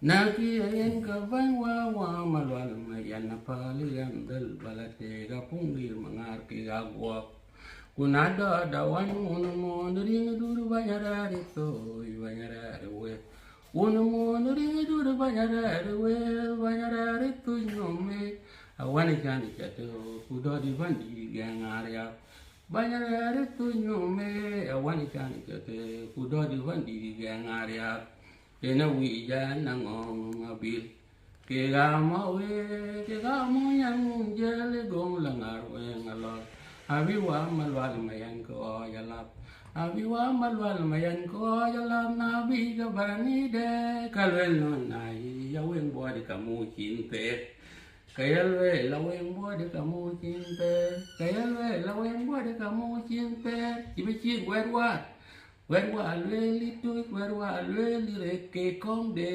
Naki ayen ka bangwa wa malwal mayan pali andal balate ga punggir mangar ki gagwa kunada dawan unmo ring dur banyara to banyara we unmo ring dur banyara to nyome awani kan chato kudo di bandi gangaria banyara to nyome awani kan chato kudo di bandi gangaria Kena wijan nangong abil ke gamo yang jale gong langar we ngalor abiwa malwal mayan ko yalap abiwa malwal mayan ko yalap nabi ka barani de kalwel non nai yaweng bodi kamu cinte kayalwe laweng bodi kamu cinte kayalwe laweng bodi kamu cinte ibi wedwa alwe li tu wedwa alwe li reke kong de